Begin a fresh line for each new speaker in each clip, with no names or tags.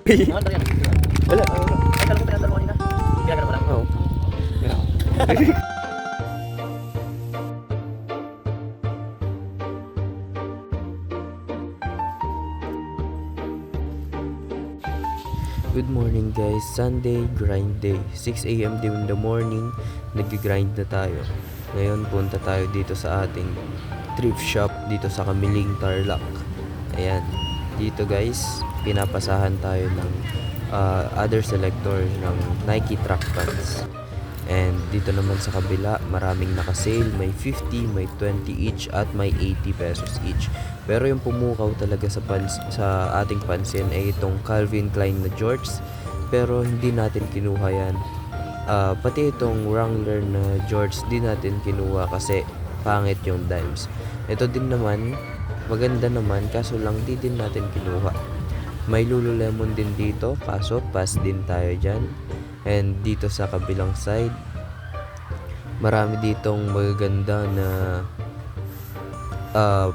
Ano yan?
Wala.
Ay, kala ko pinadala mo kanina. Pinagano mo lang.
Oo. Good morning guys, Sunday grind day. 6 AM din in the morning, nag-grind na tayo. Ngayon punta tayo dito sa ating thrift shop dito sa Kamiling, Tarlac. Ayan, dito guys, pinapasahan tayo ng other selector ng Nike track pants. And dito naman sa kabila, maraming naka-sale, may 50, may 20 each at may 80 pesos each. Pero yung pumukaw talaga sa ating pansin ay itong Calvin Klein na shorts. Pero hindi natin kinuha yan. Pati itong Wrangler na shorts di natin kinuha kasi pangit yung dimes. Ito din naman, maganda naman kaso lang di din natin kinuha. May Lululemon din dito kaso pass din tayo dyan. And dito sa kabilang side, marami ditong magaganda na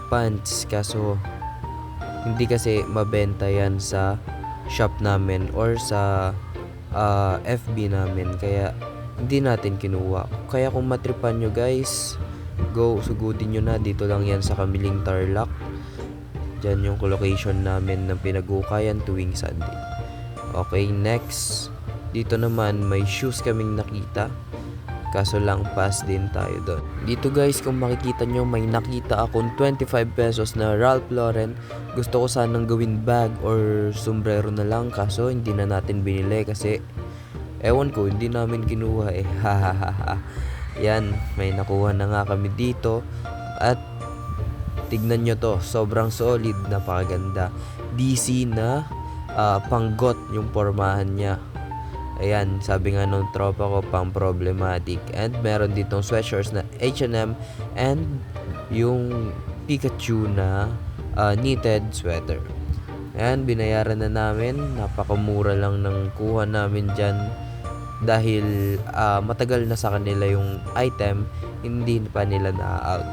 pants kaso hindi kasi mabenta yan sa shop namin or sa FB namin kaya hindi natin kinuha. Kaya kung matripan nyo guys, go, sugutin nyo na. Dito lang yan sa Kamiling, Tarlac. Dyan yung location namin ng pinag-uukayan tuwing Sunday. Okay, next. Dito naman may shoes kaming nakita. Kaso lang pass din tayo doon. Dito guys, kung makikita nyo, may nakita akong 25 pesos na Ralph Lauren. Gusto ko sanang gawin bag or sombrero na lang. Kaso hindi na natin binili kasi ewan ko, hindi namin kinuha eh. Hahaha. Yan, may nakuha na nga kami dito. At tignan nyo to, sobrang solid, napakaganda. DC na panggot yung pormahan niya. Ayan, sabi nga nung tropa ko, pang problematic. And meron ditong sweatshirts na H&M and yung Pikachu na knitted sweater. Ayan, binayaran na namin. Napakamura lang ng kuha namin dyan. Dahil matagal na sa kanila yung item, hindi pa nila na-out.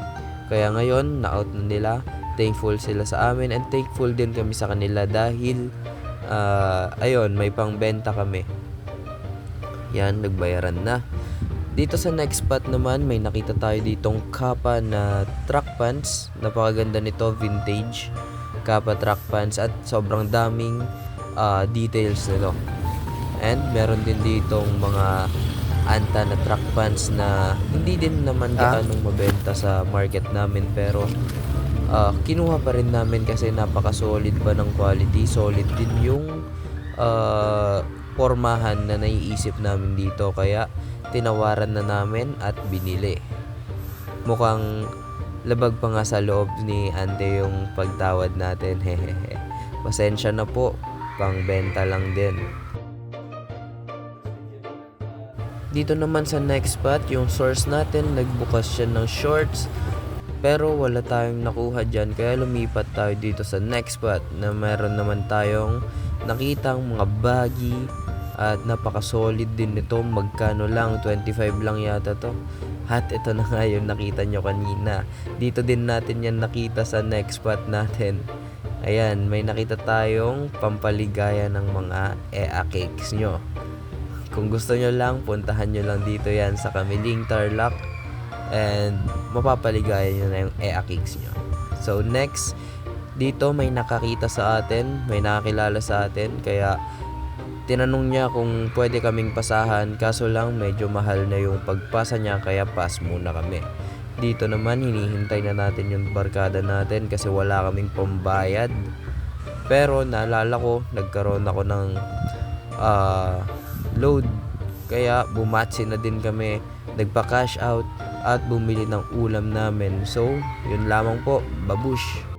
Kaya ngayon, na-out na nila. Thankful sila sa amin and thankful din kami sa kanila dahil ayun, may pangbenta kami. Yan, nagbayaran na. Dito sa next spot naman, may nakita tayo ditong Kappa na track pants. Napakaganda nito, vintage Kappa track pants at sobrang daming details nito. And meron din ditong mga Anta na track pants na hindi din naman gaanong mabenta sa market namin pero kinuha pa rin namin kasi napaka-solid pa ng quality. Solid din yung pormahan na naiisip namin dito kaya tinawaran na namin at binili. Mukhang labag pa nga sa loob ni Ante yung pagtawad natin. Hehehe. Pasensya na po, pang benta lang din. Dito naman sa next spot, yung source natin, nagbukas siya ng shorts pero wala tayong nakuha dyan kaya lumipat tayo dito sa next spot na meron naman tayong nakitang mga baggy at napaka-solid din nito. Magkano lang? 25 lang yata to. At ito na nga yung nakita nyo kanina. Dito din natin yan nakita sa next spot natin. Ayan, may nakita tayong pampaligaya ng mga EA cakes nyo. Kung gusto nyo lang, puntahan nyo lang dito yan sa Kamiling, Tarlac. And mapapaligaya nyo na yung EA cakes nyo. So next, dito may nakakita sa atin, may nakakilala sa atin, kaya tinanong niya kung pwede kaming pasahan, kaso lang medyo mahal na yung pagpasa niya kaya pass muna kami. Dito naman hinihintay na natin yung barkada natin kasi wala kaming pambayad. Pero naalala ko, nagkaroon ako ng load, kaya bumatsi na din kami, nagpa-cash out at bumili ng ulam namin. So, yun lamang po, babush!